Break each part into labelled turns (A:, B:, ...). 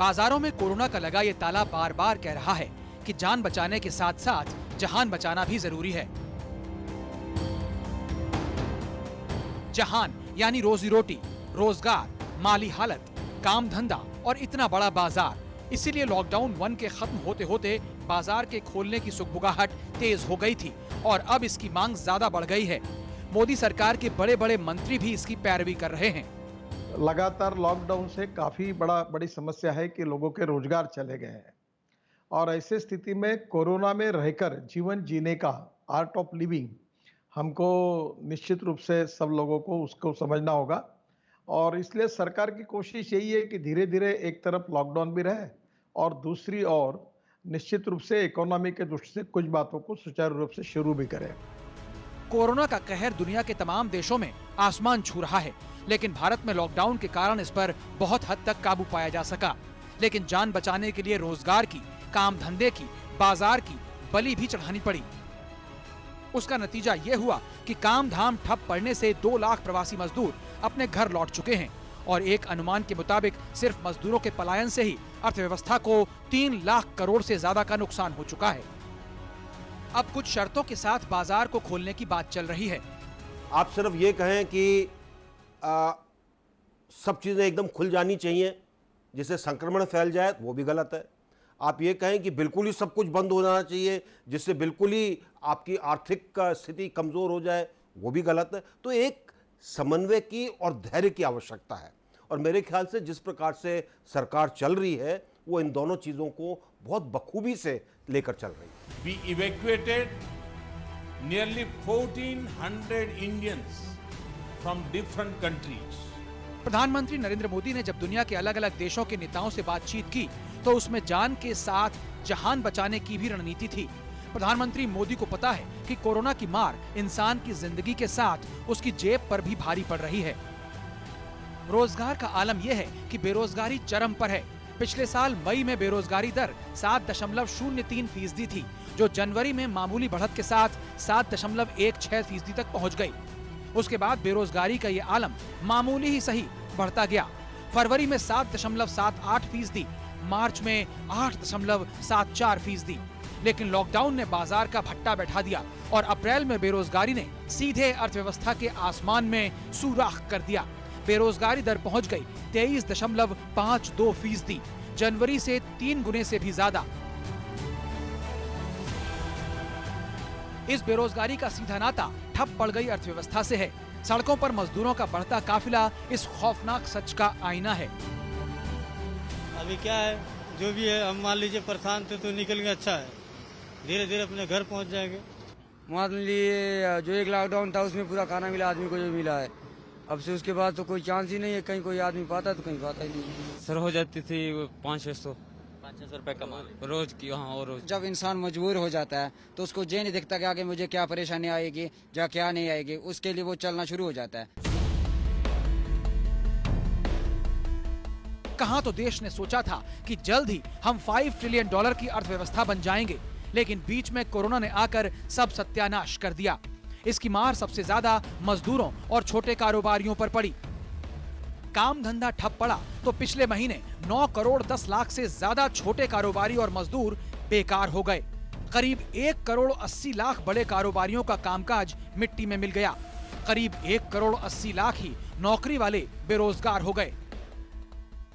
A: बाजारों में कोरोना का लगा ये ताला बार बार कह रहा है कि जान बचाने के साथ साथ जहान बचाना भी जरूरी है। जहान यानी रोजी रोटी, रोजगार, माली हालत, काम धंधा और इतना बड़ा बाजार। इसीलिए लॉकडाउन 1 के खत्म होते होते बाजार के खोलने की सुगबुगाहट तेज हो गई थी और अब इसकी मांग ज्यादा बढ़ गई है। मोदी सरकार के बड़े बड़े मंत्री भी इसकी पैरवी कर रहे हैं।
B: लगातार लॉकडाउन से काफ़ी बड़ी समस्या है कि लोगों के रोजगार चले गए हैं और ऐसे स्थिति में कोरोना में रहकर जीवन जीने का आर्ट ऑफ लिविंग हमको निश्चित रूप से सब लोगों को उसको समझना होगा और इसलिए सरकार की कोशिश यही है कि धीरे धीरे एक तरफ लॉकडाउन भी रहे और दूसरी ओर निश्चित रूप से इकोनॉमी के दृष्टि से कुछ बातों को सुचारू रूप से शुरू भी करें।
A: कोरोना का कहर दुनिया के तमाम देशों में आसमान छू रहा है, लेकिन भारत में लॉकडाउन के कारण इस पर बहुत हद तक काबू पाया जा सका। लेकिन जान बचाने के लिए रोजगार की, काम धंधे की, बाजार की बलि भी चढ़ानी पड़ी। उसका नतीजा ये हुआ कि काम धाम ठप पड़ने से 2 लाख प्रवासी मजदूर अपने घर लौट चुके हैं और एक अनुमान के मुताबिक सिर्फ मजदूरों के पलायन से ही अर्थव्यवस्था को 3 लाख करोड़ से ज्यादा का नुकसान हो चुका है। अब कुछ शर्तों के साथ बाजार को खोलने की बात चल रही है।
C: आप सिर्फ ये कहें कि सब चीज़ें एकदम खुल जानी चाहिए जिससे संक्रमण फैल जाए, वो भी गलत है। आप ये कहें कि बिल्कुल ही सब कुछ बंद हो जाना चाहिए जिससे बिल्कुल ही आपकी आर्थिक स्थिति कमज़ोर हो जाए, वो भी गलत है। तो एक समन्वय की और धैर्य की आवश्यकता है और मेरे ख्याल से जिस प्रकार से सरकार चल रही है वो इन दोनों चीज़ों को बहुत बखूबी से लेकर चल रही है।
D: We evacuated nearly 1,400 Indians from different countries.
A: प्रधानमंत्री नरेंद्र मोदी ने जब दुनिया के अलग अलग देशों के नेताओं से बातचीत की तो उसमें जान के साथ जहान बचाने की भी रणनीति थी। प्रधानमंत्री मोदी को पता है कि कोरोना की मार इंसान की जिंदगी के साथ उसकी जेब पर भी भारी पड़ रही है। रोजगार का आलम यह है कि बेरोजगारी चरम पर है। पिछले साल मई में बेरोजगारी दर 7.03% थी, जो जनवरी में मामूली बढ़त के साथ 7.16% तक पहुंच गई। उसके बाद बेरोजगारी का ये आलम मामूली ही सही बढ़ता गया। फरवरी में 7.78%, मार्च में 8.74%। लेकिन लॉकडाउन ने बाजार का भट्टा बैठा दिया और अप्रैल में बेरोजगारी ने सीधे अर्थव्यवस्था के आसमान में सुराख कर दिया। बेरोजगारी दर पहुंच गई 23.52%, जनवरी से 3 गुने से भी ज्यादा। इस बेरोजगारी का सीधा नाता ठप पड़ गई अर्थव्यवस्था से है। सड़कों पर मजदूरों का बढ़ता काफिला इस खौफनाक सच का आईना है।
E: अभी क्या है, जो भी है, हम मान लीजिए परेशान थे तो निकल गए, अच्छा है, धीरे धीरे अपने घर पहुंच जाएंगे।
F: मान लीजिए जो एक लॉकडाउन था उसमें पूरा खाना मिला आदमी को, जो मिला है। अब से उसके बाद तो कोई चांस ही नहीं है, कहीं कोई आदमी पाता तो कहीं पाता ही नहीं।
E: सर हो जाती थी 500-600 रुपए कमा रोज की। हाँ, और रोज
F: जब इंसान मजबूर हो जाता है तो उसको ये नहीं दिखता कि आगे मुझे क्या परेशानी आएगी या क्या नहीं आएगी, उसके लिए वो चलना शुरू हो जाता है।
A: कहां तो देश ने सोचा था कि जल्द ही हम $5 ट्रिलियन की अर्थव्यवस्था बन जाएंगे, लेकिन बीच में कोरोना ने आकर सब सत्यानाश कर दिया। इसकी मार सबसे ज्यादा मजदूरों और छोटे कारोबारियों पर पड़ी। काम धंधा ठप पड़ा तो पिछले महीने 9 करोड़ 10 लाख से ज्यादा छोटे कारोबारी और मजदूर बेकार हो गए। करीब 1 करोड़ 80 लाख बड़े कारोबारियों का कामकाज मिट्टी में मिल गया। करीब 1 करोड़ 80 लाख ही नौकरी वाले बेरोजगार हो गए।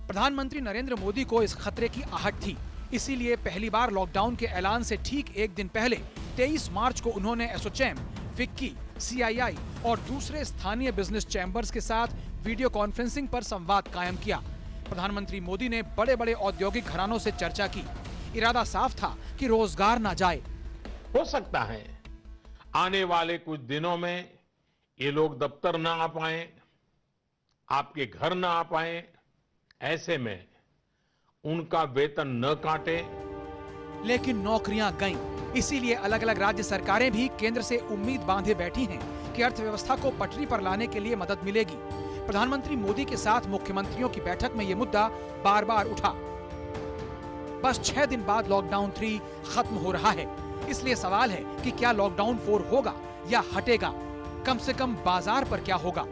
A: प्रधानमंत्री नरेंद्र मोदी को इस खतरे की आहट थी, इसीलिए पहली बार लॉकडाउन के ऐलान से ठीक एक दिन पहले 23 मार्च को उन्होंने एसोचैम, फिक्की, CII और दूसरे स्थानीय बिजनेस चैम्बर्स के साथ वीडियो कॉन्फ्रेंसिंग पर संवाद कायम किया। प्रधानमंत्री मोदी ने बड़े बड़े औद्योगिक घरानों से चर्चा की। इरादा साफ था कि रोजगार ना जाए।
D: हो सकता है आने वाले कुछ दिनों में ये लोग दफ्तर ना आ पाए, आपके घर ना आ पाए, ऐसे में उनका वेतन न काटे।
A: लेकिन नौकरियां गईं। इसीलिए अलग अलग राज्य सरकारें भी केंद्र से उम्मीद बांधे बैठी हैं कि अर्थव्यवस्था को पटरी पर लाने के लिए मदद मिलेगी। प्रधानमंत्री मोदी के साथ मुख्यमंत्रियों की बैठक में यह मुद्दा बार बार उठा। बस 6 दिन बाद लॉकडाउन 3 खत्म हो रहा है, इसलिए सवाल है कि क्या लॉकडाउन 4 होगा या हटेगा? कम से कम बाजार पर क्या होगा?